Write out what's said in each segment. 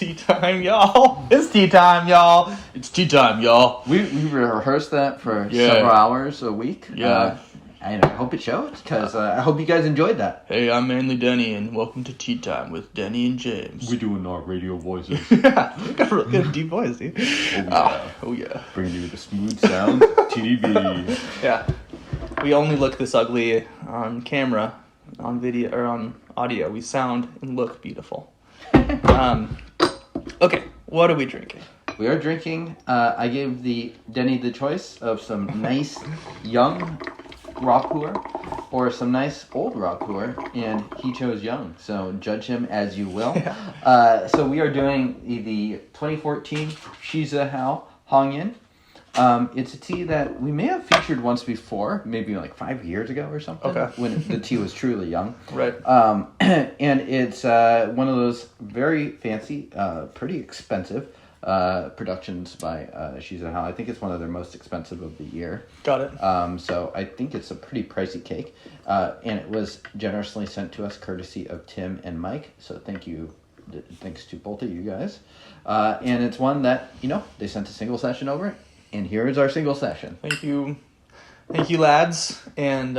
tea time, y'all. It's tea time, y'all. It's tea time, y'all. We rehearsed that for several hours a week. Yeah. And I hope it shows, because I hope you guys enjoyed that. Hey, I'm Manly Denny, and welcome to Tea Time with Denny and James. We're doing our radio voices. Yeah, you got a really good deep voice, dude. Oh, yeah. Bringing you the smooth sound TV. Yeah. We only look this ugly on camera, on video, or on audio. We sound and look beautiful. Okay, what are we drinking? We are drinking, I gave Denny the choice of some nice, young raw pu'erh or some nice old raw pu'erh, and he chose young, so judge him as you will. Yeah. So we are doing the 2014 Xizi Hao Hongyin. It's a tea that we may have featured once before, maybe like 5 years ago or something, when the tea was truly young. Right. And it's one of those very fancy, pretty expensive productions by Xizi Hao. I think it's one of their most expensive of the year. Got it. So I think it's a pretty pricey cake. And it was generously sent to us courtesy of Tim and Mike. So thanks to both of you guys. And it's one that, they sent a single session over. And here is our single session. Thank you, lads. And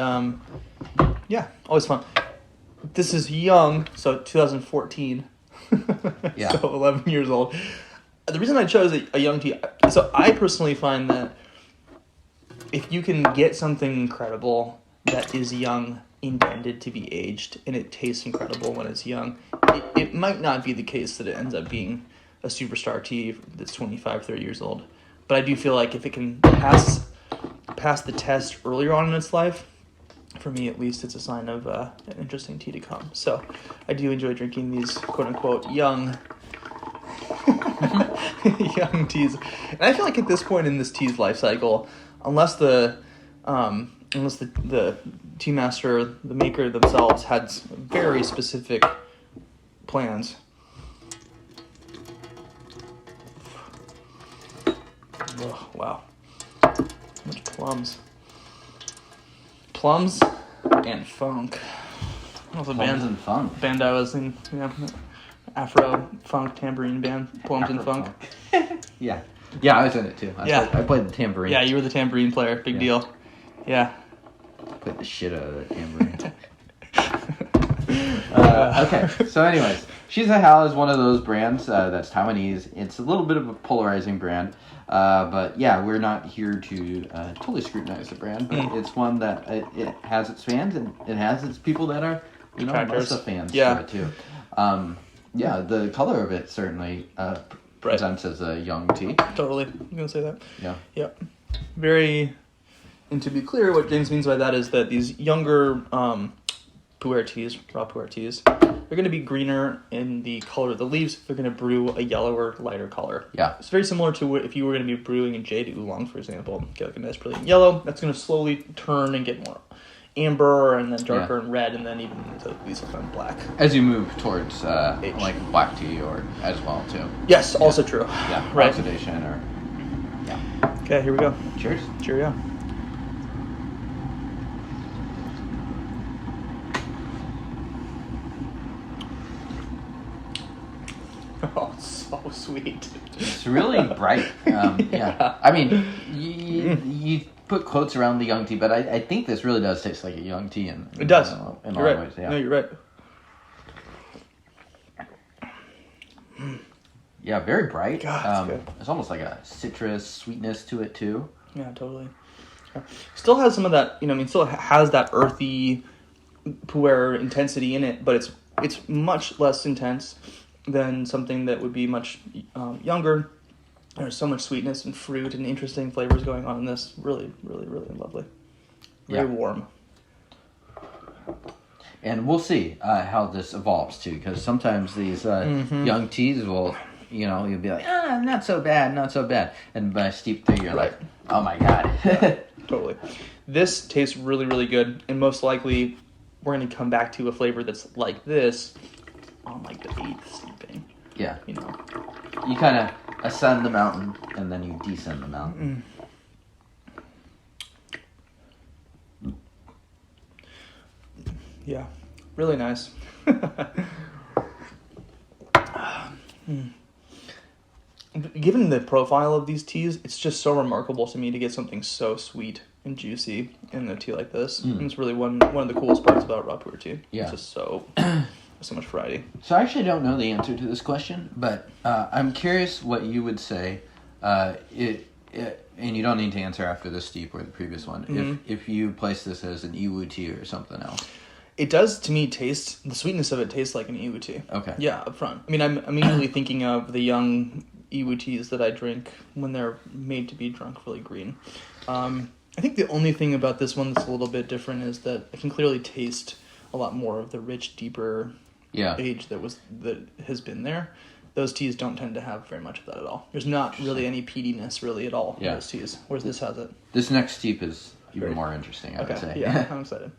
yeah, always fun. This is young, so 2014. Yeah. So 11 years old. The reason I chose a young tea, so I personally find that if you can get something incredible that is young, intended to be aged, and it tastes incredible when it's young, it might not be the case that it ends up being a superstar tea that's 25, 30 years old. But I do feel like if it can pass the test earlier on in its life, for me at least, it's a sign of an interesting tea to come. So I do enjoy drinking these quote-unquote young teas. And I feel like at this point in this tea's life cycle, unless the tea master, the maker themselves, had very specific plans. Oh, wow. So much plums. Plums and funk. Plums and funk. Band I was in, Afro funk tambourine band, Plums and Funk. Yeah, I was in it too. I played the tambourine. Yeah, you were the tambourine player. Big deal. Yeah. Played the shit out of the tambourine. Okay, so anyways, Xizi Hao is one of those brands that's Taiwanese. It's a little bit of a polarizing brand, but yeah, we're not here to totally scrutinize the brand, but it's one that it has its fans and it has its people that are, less of fans to it too. Yeah, the color of it certainly presents as a young tea. Totally, I'm gonna say that. Yeah. Yep. Very. And to be clear, what James means by that is that these younger pu'erh teas, raw pu'erh teas, they're going to be greener in the color of the leaves. They're going to brew a yellower, lighter color. Yeah. It's very similar to if you were going to be brewing a jade oolong, for example. Get like a nice brilliant yellow. That's going to slowly turn and get more amber, and then darker and red, and then even into these kind of black. As you move towards like black tea or as well too. Yes, also true. Yeah, right. Oxidation or yeah. Okay, here we go. Cheers. Cheerio. Oh, so sweet. It's really bright. Yeah. I mean, you put quotes around the young tea, but I think this really does taste like a young tea. It does. In a lot You're of right. ways. Yeah. No, you're right. Yeah, very bright. God, it's good. It's almost like a citrus sweetness to it too. Yeah, totally. Still has some of that, still has that earthy pu'erh intensity in it, but it's much less intense than something that would be much younger. There's so much sweetness and fruit and interesting flavors going on in this. Really, really, really lovely. Very warm. And we'll see how this evolves too, because sometimes these young teas will, you'll be like, not so bad. And by steep 3, you're like, oh my god. Yeah, totally. This tastes really, really good, and most likely we're going to come back to a flavor that's like this on like the 8th steeping. Yeah. You kind of ascend the mountain, and then you descend the mountain. Yeah, really nice. given the profile of these teas, it's just so remarkable to me to get something so sweet and juicy in a tea like this. And it's really one of the coolest parts about raw pu'erh tea. Yeah. It's just so much variety. So I actually don't know the answer to this question, but I'm curious what you would say. And you don't need to answer after the steep or the previous one. If you place this as an iwu tea or something else. It does, to me, taste... The sweetness of it tastes like an iwu tea. Okay. Yeah, up front. I mean, I'm immediately thinking of the young iwu teas that I drink when they're made to be drunk really green. I think the only thing about this one that's a little bit different is that I can clearly taste a lot more of the rich, deeper age that has been there. Those teas don't tend to have very much of that at all. There's not really any peatiness really at all in those teas, whereas this has it. This next steep is even more interesting, I would say. Yeah, I'm excited.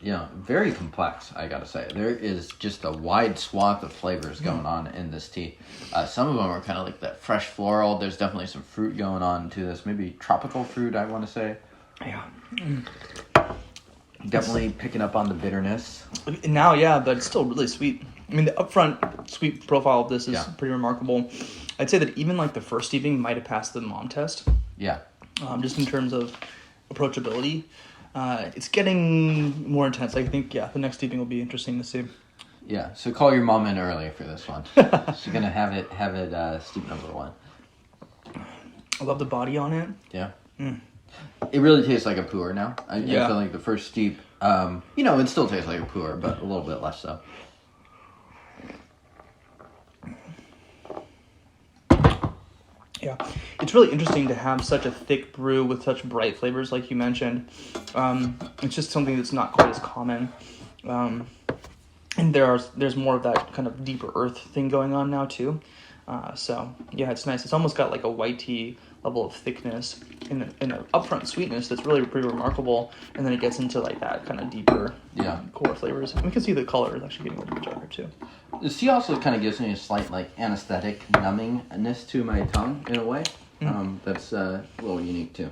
Yeah, very complex, I gotta say. There is just a wide swath of flavors going on in this tea. Some of them are kind of like that fresh floral. There's definitely some fruit going on to this. Maybe tropical fruit, I want to say. Yeah. Definitely picking up on the bitterness. Now, but it's still really sweet. I mean, the upfront sweet profile of this is pretty remarkable. I'd say that even like the first steeping might have passed the mom test. Yeah. Just in terms of approachability. It's getting more intense. I think, the next steeping will be interesting to see. Yeah, so call your mom in early for this one. She's going to have it steep number 1. I love the body on it. Yeah. It really tastes like a pu'erh now. I feel like the first steep, it still tastes like a pu'erh, but a little bit less so. Yeah, it's really interesting to have such a thick brew with such bright flavors, like you mentioned. It's just something that's not quite as common. And there's more of that kind of deeper earth thing going on now too. It's nice. It's almost got like a white tea level of thickness and an upfront sweetness that's really pretty remarkable. And then it gets into like that kind of deeper, core flavors. And we can see the color is actually getting a little bit darker too. The tea also kind of gives me a slight like anesthetic numbingness to my tongue in a way. That's a little unique too.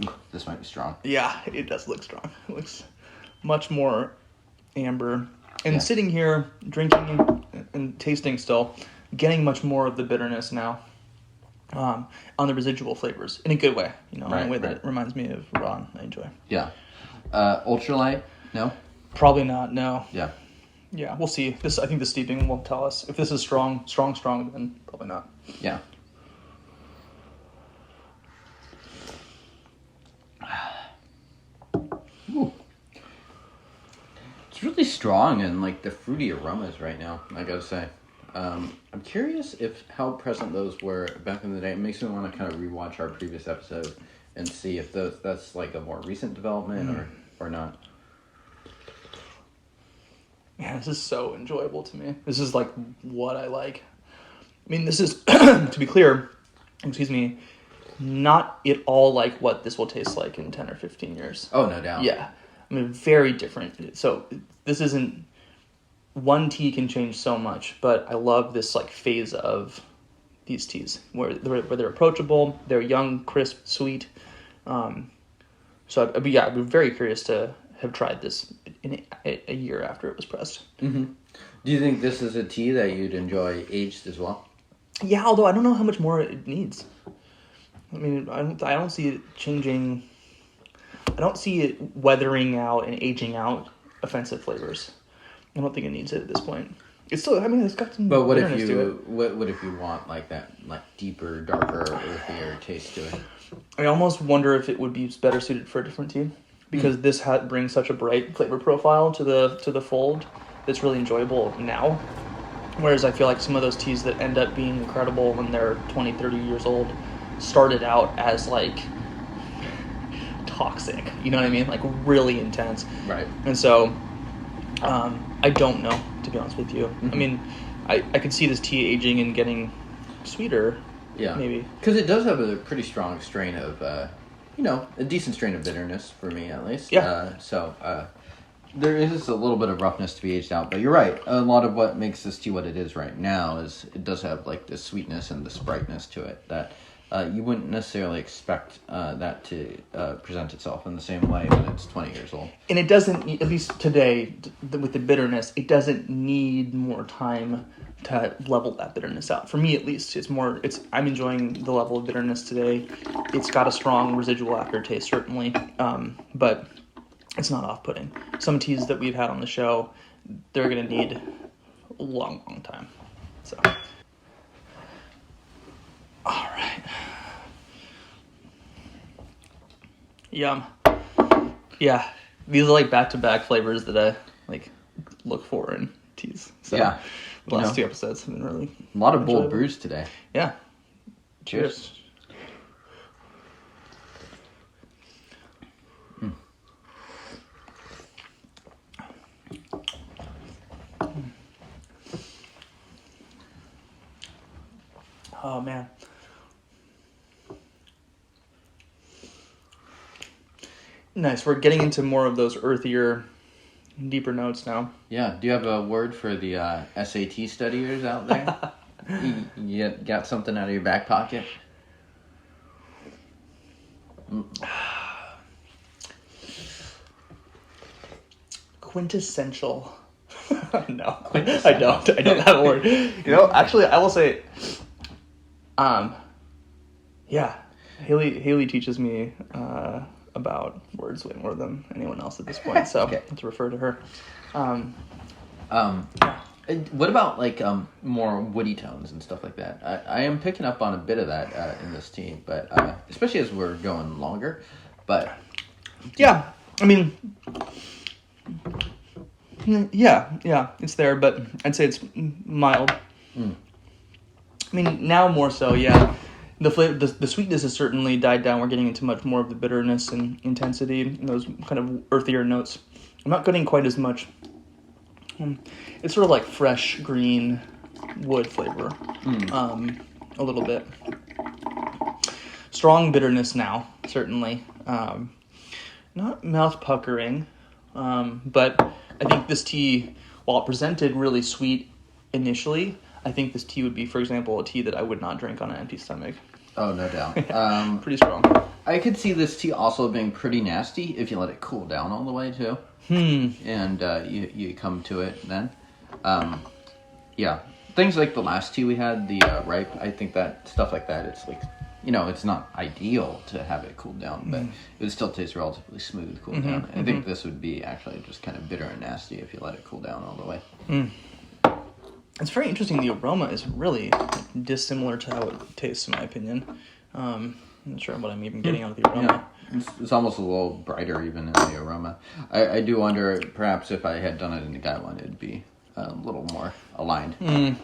Ooh, this might be strong. Yeah, it does look strong. It looks much more amber. And sitting here, drinking and tasting still, getting much more of the bitterness now on the residual flavors in a good way. In a way that it reminds me of Ron I enjoy. Yeah. Ultralight? No? Probably not, no. Yeah. Yeah, we'll see. I think the steeping will tell us. If this is strong, then probably not. Yeah. Ooh. It's really strong and like the fruity aromas right now, I gotta say. I'm curious how present those were back in the day. It makes me want to kind of rewatch our previous episode and see if that's like a more recent development or not. Yeah, this is so enjoyable to me. This is like what I like. I mean, this is, to be clear, not at all like what this will taste like in 10 or 15 years. Oh, no doubt. Yeah. I mean, very different. So this isn't... One tea can change so much, but I love this like phase of these teas where they're approachable, they're young, crisp, sweet. So I'd be very curious to have tried this in a year after it was pressed. Mm-hmm. Do you think this is a tea that you'd enjoy aged as well? Yeah, although I don't know how much more it needs. I mean, I don't see it changing. I don't see it weathering out and aging out offensive flavors. I don't think it needs it at this point. It's still, I mean, it's got some. But what if you want like that, like deeper, darker, earthier taste to it? I almost wonder if it would be better suited for a different tea, because this brings such a bright flavor profile to the fold that's really enjoyable now. Whereas I feel like some of those teas that end up being incredible when they're 20, 30 years old started out as like toxic. You know what I mean? Like really intense. Right. And so I don't know, to be honest with you. Mm-hmm. I mean, I could see this tea aging and getting sweeter. Yeah. Maybe. Because it does have a pretty strong strain of, a decent strain of bitterness for me at least. Yeah. There is a little bit of roughness to be aged out, but you're right. A lot of what makes this tea what it is right now is it does have like this sweetness and this brightness to it that you wouldn't necessarily expect that to present itself in the same way when it's 20 years old. And it doesn't, at least today, with the bitterness, it doesn't need more time to level that bitterness out. For me, at least, I'm enjoying the level of bitterness today. It's got a strong residual aftertaste, certainly, but it's not off-putting. Some teas that we've had on the show, they're going to need a long, long time. So, all right. Yum. Yeah, these are like back-to-back flavors that I like look for in teas. So Yeah. the last 2 episodes have been really A lot of bold enjoyable. brews today. Yeah. Cheers. Oh man. Nice. We're getting into more of those earthier, deeper notes now. Yeah. Do you have a word for the SAT studiers out there? you got something out of your back pocket? Quintessential. No, I don't. I don't have a word. Actually, I will say, yeah, Haley teaches me about words way more than anyone else at this point, so Okay. I have to refer to her. What about like more woody tones and stuff like that? I am picking up on a bit of that in this tea, but especially as we're going longer. But Yeah, I mean, yeah, it's there, but I'd say it's mild. I mean, now more so, yeah. The flavor, the sweetness has certainly died down. We're getting into much more of the bitterness and intensity and those kind of earthier notes. I'm not getting quite as much. It's sort of like fresh green wood flavor, a little bit. Strong bitterness now, certainly. Not mouth puckering, but I think this tea, while it presented really sweet initially, I think this tea would be, for example, a tea that I would not drink on an empty stomach. oh, no doubt. Pretty strong. I could see this tea also being pretty nasty if you let it cool down all the way too. And you come to it then. Yeah, things like the last tea we had, the ripe. I think that stuff like that, it's like, it's not ideal to have it cooled down, but it would still taste relatively smooth cooled down. I think this would be actually just kind of bitter and nasty if you let it cool down all the way. It's very interesting. The aroma is really dissimilar to how it tastes, in my opinion. I'm not sure what I'm even getting out of the aroma. Yeah, it's almost a little brighter even in the aroma. I do wonder, perhaps if I had done it in the guy one, it'd be a little more aligned.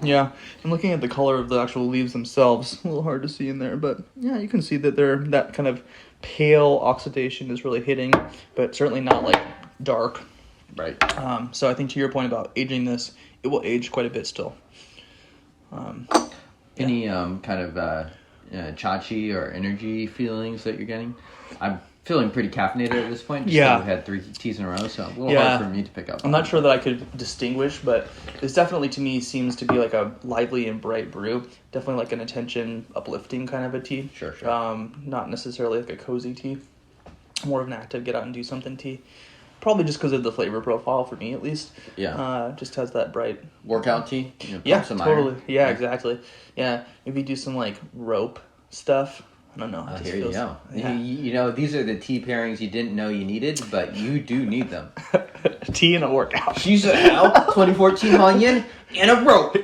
Yeah, and looking at the color of the actual leaves themselves, a little hard to see in there, but yeah, you can see that that kind of pale oxidation is really hitting, but certainly not like dark. Right. So I think to your point about aging this, it will age quite a bit still. Any kind of chachi or energy feelings that you're getting? I'm feeling pretty caffeinated at this point. Yeah. We've had 3 teas in a row, so a little hard for me to pick up. I'm not sure that I could distinguish, but this definitely to me seems to be like a lively and bright brew. Definitely like an attention uplifting kind of a tea. Sure. Not necessarily like a cozy tea. More of an active get out and do something tea. Probably just because of the flavor profile for me at least. Yeah. Just has that bright Workout tea? Yeah, some totally. iron. Yeah, exactly. Yeah, maybe do some like rope stuff. I don't know. It just Here you feels- go. Yeah. These are the tea pairings you didn't know you needed, but you do need them. Tea and a workout. Xizi Hao, 2014 Hongyin, and a rope.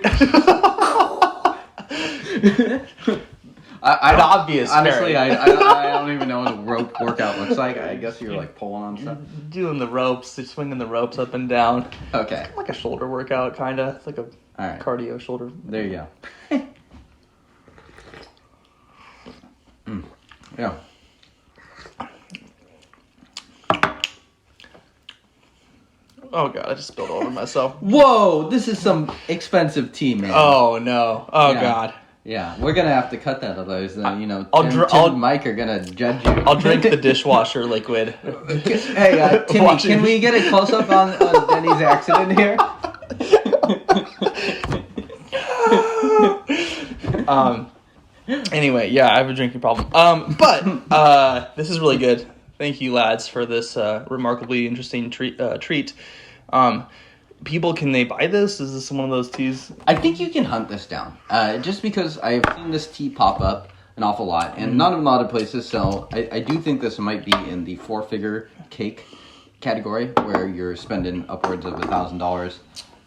An obvious honestly, pairing. I don't even know what a rope workout looks like. I guess you're like pulling on stuff. Doing the ropes, just swinging the ropes up and down. Okay. Like a shoulder workout, kind of. It's like a All right. cardio shoulder. There you go. Yeah. Oh god, I just spilled all over myself. Whoa, this is some expensive tea, man. Oh no. Oh Yeah. god. Yeah, we're gonna have to cut that, otherwise, Tim I'll and Mike are gonna judge you. I'll drink the dishwasher liquid. Hey, Timmy, Washing can we get a close up on Denny's accident here? Anyway, yeah, I have a drinking problem. But this is really good. Thank you, lads, for this remarkably interesting treat. People, can they buy this? Is this one of those teas? I think you can hunt this down. Just because I've seen this tea pop up an awful lot, and not a lot of places sell. I do think this might be in the 4-figure cake category, where you're spending upwards of $1,000.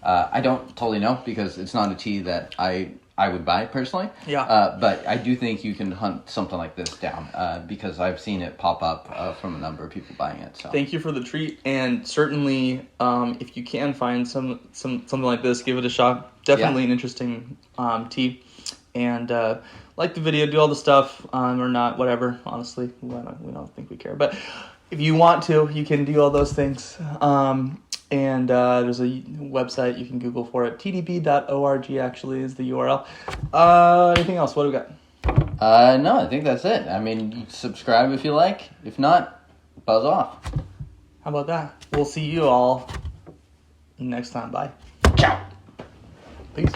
I don't totally know, because it's not a tea that I would buy personally. Yeah. But I do think you can hunt something like this down, because I've seen it pop up from a number of people buying it. So Thank you for the treat, and certainly, if you can find something like this, give it a shot. Definitely an interesting tea, and like the video, do all the stuff, or not, whatever. Honestly, we don't think we care, but if you want to, you can do all those things. And there's a website you can Google for it. tdp.org actually is the URL. Anything else? What do we got? no, I think that's it. I mean, you subscribe if you like. If not, buzz off. How about that? We'll see you all next time. Bye. Ciao. Peace.